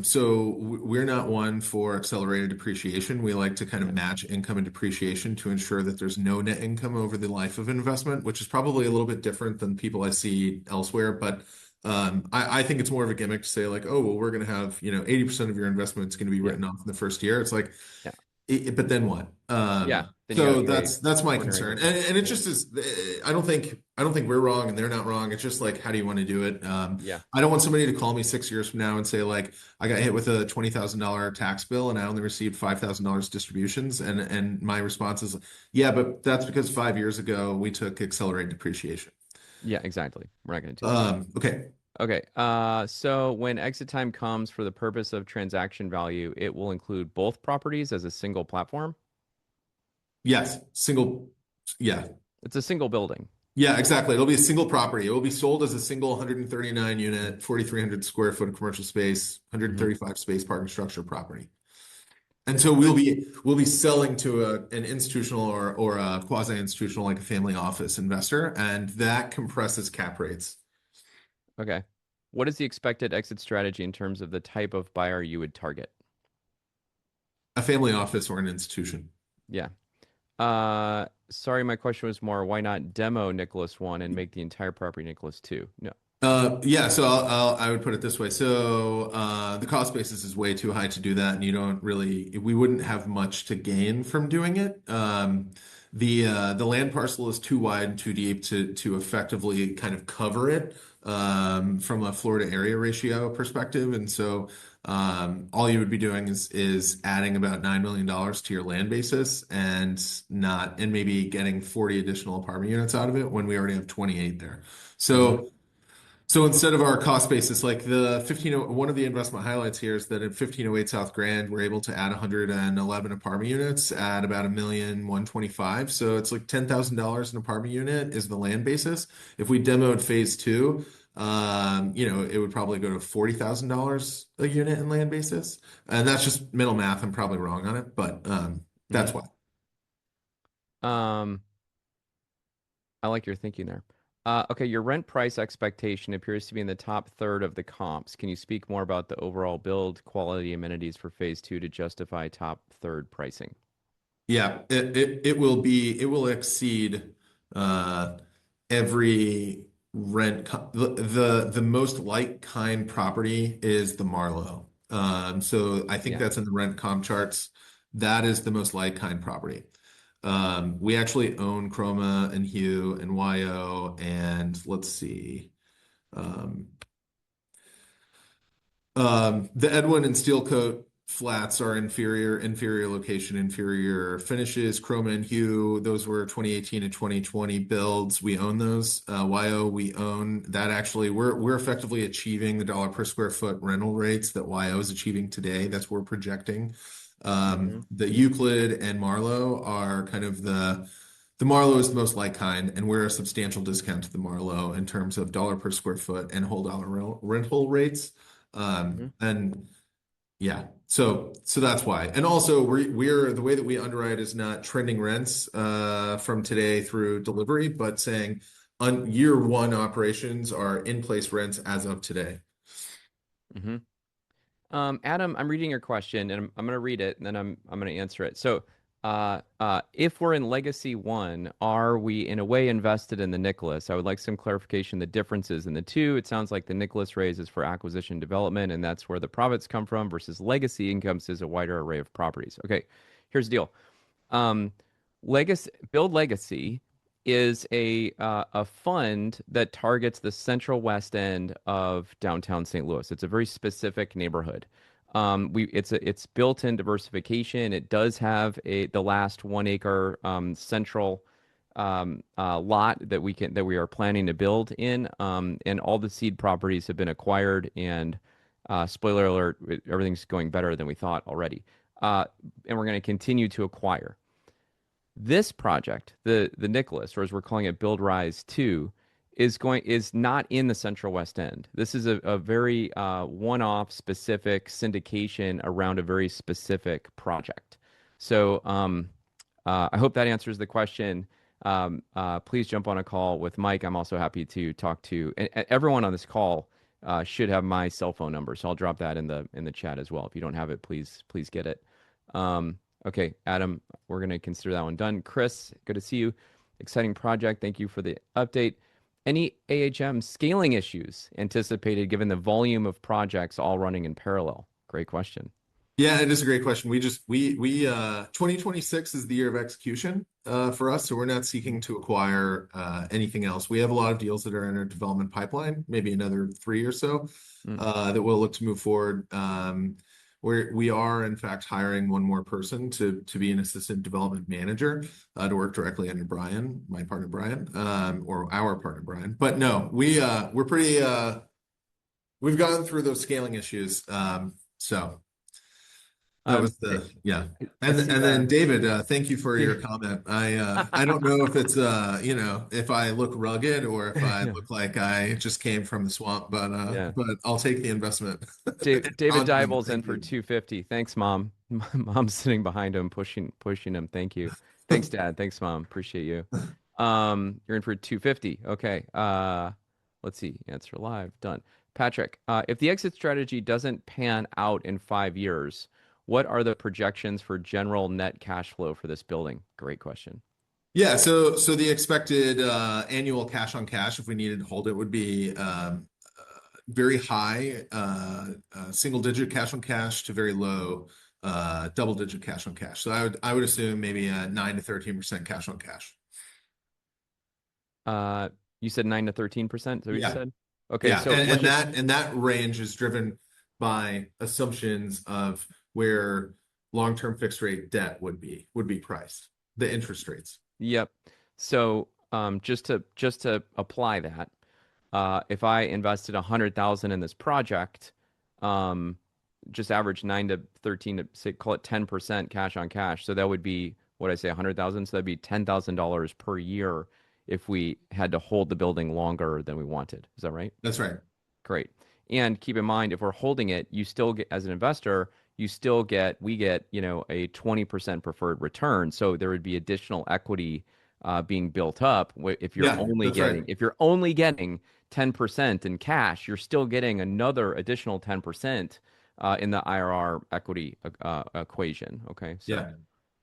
So we're not one for accelerated depreciation. We like to kind of Yeah. match income and depreciation to ensure that there's no net income over the life of an investment, which is probably a little bit different than people I see elsewhere. But I think it's more of a gimmick to say like, oh, well, we're going to have, 80% of your investment is going to be Yeah. written off in the first year. It's like, Yeah. but then what? Yeah. Then you got to So pay that's my ordinary concern, income. and it Yeah. just is. I don't think we're wrong and they're not wrong. It's just like, how do you want to do it? Yeah. I don't want somebody to call me 6 years from now and say like, I got hit with a $20,000 tax bill and I only received $5,000 distributions, and my response is, yeah, but that's because 5 years ago we took accelerated depreciation. Yeah, exactly. We're not going to do that. Okay. Okay. So when exit time comes for the purpose of transaction value, it will include both properties as a single platform. Yes. Single. Yeah. It's a single building. Yeah, exactly. It'll be a single property. It will be sold as a single 139 unit, 4,300 square foot of commercial space, Hmm. 135 space parking structure property. And so It's we'll good. be selling to an institutional or a quasi-institutional like a family office investor, and that compresses cap rates. Okay. What is the expected exit strategy in terms of the type of buyer you would target? A family office or an institution. Yeah. Sorry, my question was more, why not demo Nicholas 1 and make the entire property Nicholas 2? No. Yeah, so I would put it this way. So the cost basis is way too high to do that, and we wouldn't have much to gain from doing it. The land parcel is too wide and too deep to effectively kind of cover it from a floor to area ratio perspective, and so all you would be doing is adding about $9 million to your land basis and maybe getting 40 additional apartment units out of it when we already have 28 there. Hmm. So instead of our cost basis, like one of the investment highlights here is that at 1508 South Grand, we're able to add 111 apartment units at about 1,125,000. So it's like $10,000 an apartment unit is the land basis. If we demoed phase two, it would probably go to $40,000 a unit in land basis. And that's just mental math. I'm probably wrong on it, but that's Hmm. why. Um, I like your thinking there. Okay, your rent price expectation appears to be in the top third of the comps. Can you speak more about the overall build quality amenities for phase two to justify top third pricing? Yeah, it will exceed uh every the most like kind property is the Marlowe. So I think Yeah. that's in the rent comp charts. That is the most like kind property. We actually own Chroma and Hue and YO and let's see. Um, the Edwin and Steel Coat flats are inferior location, inferior finishes. Chroma and Hue, those were 2018 and 2020 builds. We own those. YO, we own that. Actually, we're effectively achieving the dollar per square foot rental rates that YO is achieving today. That's what we're projecting. Hmm. The Euclid and Marlowe are kind of the Marlowe is the most like kind, and we're a substantial discount to the Marlowe in terms of dollar per square foot and whole dollar rental rates. Hmm. And yeah, so that's why. And also we're the way that we underwrite is not trending rents from today through delivery, but saying on year one operations are in place rents as of today. Hmm. Adam, I'm reading your question, and I'm going to read it, and then I'm going to answer it. So, if we're in Legacy One, are we in a way invested in the Nicholas? I would like some clarification the differences in the two. It sounds like the Nicholas raise is for acquisition development, and that's where the profits come from, versus Legacy encompasses a wider array of properties. Okay, here's the deal. Um, Build Legacy is a fund that targets the central west end of downtown St. Louis. It's a very specific neighborhood. It's built-in diversification. It does have the last 1 acre central lot that we are planning to build in, and all the seed properties have been acquired. And spoiler alert, everything's going better than we thought already. And we're going to continue to acquire. This project, the Nicholas, or as we're calling it, BuildRise II, is not in the Central West End. This is a very one-off specific syndication around a very specific project. So I hope that answers the question. Please jump on a call with Mike. I'm also happy to talk to and everyone on this call. Should have my cell phone number, so I'll drop that in the chat as well. If you don't have it, please get it. Um, okay, Adam, we're going to consider that one done. Chris, good to see you. Exciting project. Thank you for the update. Any AHM scaling issues anticipated given the volume of projects all running in parallel? Great question. Yeah, it is a great question. 2026 is the year of execution for us, so we're not seeking to acquire anything else. We have a lot of deals that are in our development pipeline, maybe another three or so Mm. that we'll look to move forward. We are in fact hiring one more person to be an assistant development manager to work directly under Brian, my partner Brian, or our partner Brian. But no, we're pretty we've gone through those scaling issues. So. That Um, was yeah. I And see then David, thank you for your David. comment. I don't know if it's if I look rugged or if I Yeah. look like I just came from the swamp, Yeah. but I'll take the investment. David Compliment. Deibel's in Thank for you. 250. Thanks, Mom. Mom's sitting behind him, pushing him. Thank you. Thanks, Dad. Thanks, Mom. Appreciate you. You're in for 250. Okay. Let's see. Answer live. Done. Patrick, if the exit strategy doesn't pan out in 5 years, what are the projections for general net cash flow for this building? Great question. Yeah, so the expected annual cash on cash, if we needed to hold it, would be very high single digit cash on cash to very low double digit cash on cash. So I would assume maybe a 9 to 13% cash on cash. Uh, you said 9 to 13%. Is that what you Yeah. said? Okay, Yeah, so let's just and that range is driven by assumptions of where long-term fixed rate debt would be priced, the interest rates. Yep. So just to apply that, if I invested 100,000 in this project, um, just average 9 to 13 to say call it 10% cash on cash. So that would be what I say 100,000. So that'd be $10,000 per year if we had to hold the building longer than we wanted. Is that right? That's right. Great. And keep in mind, if we're holding it, you still get, as an investor, we get, a 20% preferred return. So there would be additional equity being built up. Yeah, that's right. If you're only getting 10% in cash, you're still getting another additional 10% in the IRR equity equation. Okay. So, Yeah.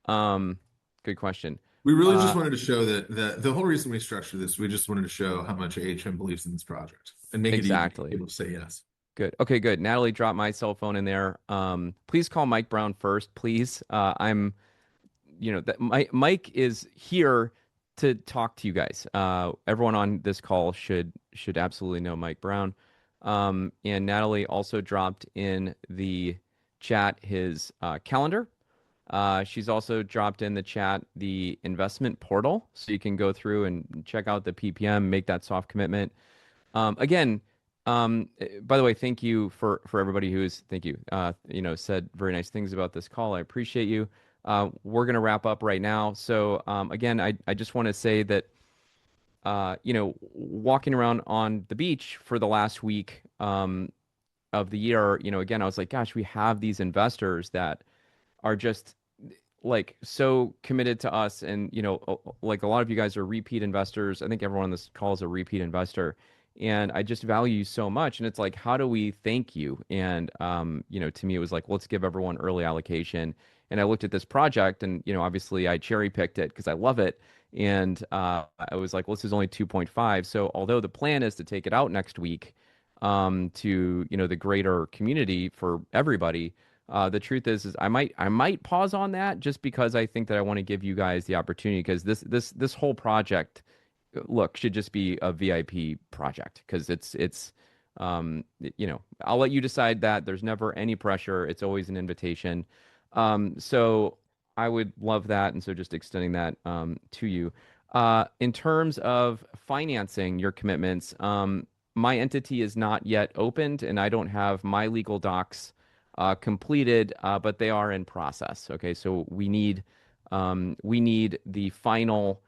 um, good question. We really Uh, just wanted to show that the whole reason we structured this, we just wanted to show how much AHM believes in this project and make it easy for exactly. people to say yes. Good. Okay, good. Natalie dropped my cell phone in there. Please call Mike Brown first, please. Mike is here to talk to you guys. Everyone on this call should absolutely know Mike Brown. And Natalie also dropped in the chat his calendar. She's also dropped in the chat the investment portal, so you can go through and check out the PPM, make that soft commitment. Again, by the way, thank you for everybody thank you, said very nice things about this call. I appreciate you. We're gonna wrap up right now. So again, I just want to say that walking around on the beach for the last week of the year, again, I was like, gosh, we have these investors that are just like so committed to us, and like a lot of you guys are repeat investors. I think everyone on this call is a repeat investor, and I just value you so much. And it's like, how do we thank you? And to me, it was like, let's give everyone early allocation. And I looked at this project, and obviously I cherry picked it because I love it. And I was like, well, this is only 2.5. So although the plan is to take it out next week to the greater community for everybody, the truth is I might pause on that just because I think that I want to give you guys the opportunity, because this whole project, look, should just be a VIP project, because it's I'll let you decide that. There's never any pressure. It's always an invitation. So I would love that, and so just extending that to you. In terms of financing your commitments, my entity is not yet opened, and I don't have my legal docs completed, but they are in process. Okay, so we need the final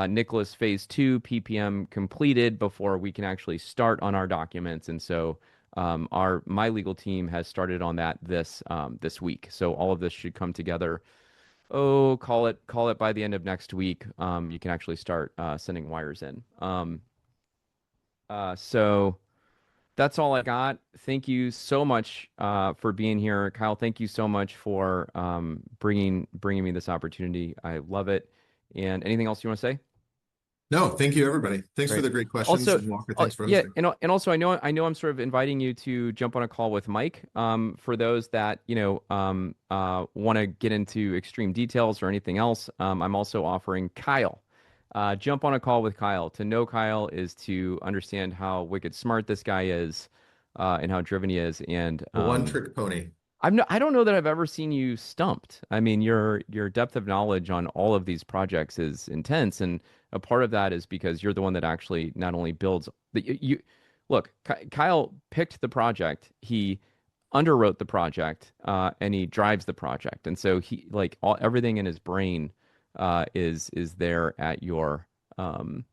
Nicholas Phase 2 PPM completed before we can actually start on our documents. And so my legal team has started on that this week. So all of this should come together. Oh, call it by the end of next week. You can actually start sending wires in. So that's all I got. Thank you so much for being here, Kyle. Thank you so much for bringing me this opportunity. I love it. And anything else you want to say? No, thank you, everybody. Thanks for Great. the great questions, Also, and Walker, thanks for yeah, hosting. and also I know I'm sort of inviting you to jump on a call with Mike. For those that want to get into extreme details or anything else, I'm also offering Kyle. Jump on a call with Kyle. To know Kyle is to understand how wicked smart this guy is, and how driven he is. And The one trick pony. I don't know that I've ever seen you stumped. I mean, your depth of knowledge on all of these projects is intense, and a part of that is because you're the one that actually not only builds you look, Kyle picked the project, he underwrote the project, and he drives the project, and so he like everything in his brain is there at your good.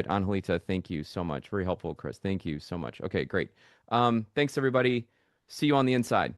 Angelita, thank you so much. Very helpful, Chris. Thank you so much. Okay, great. Thanks everybody. See you on the inside.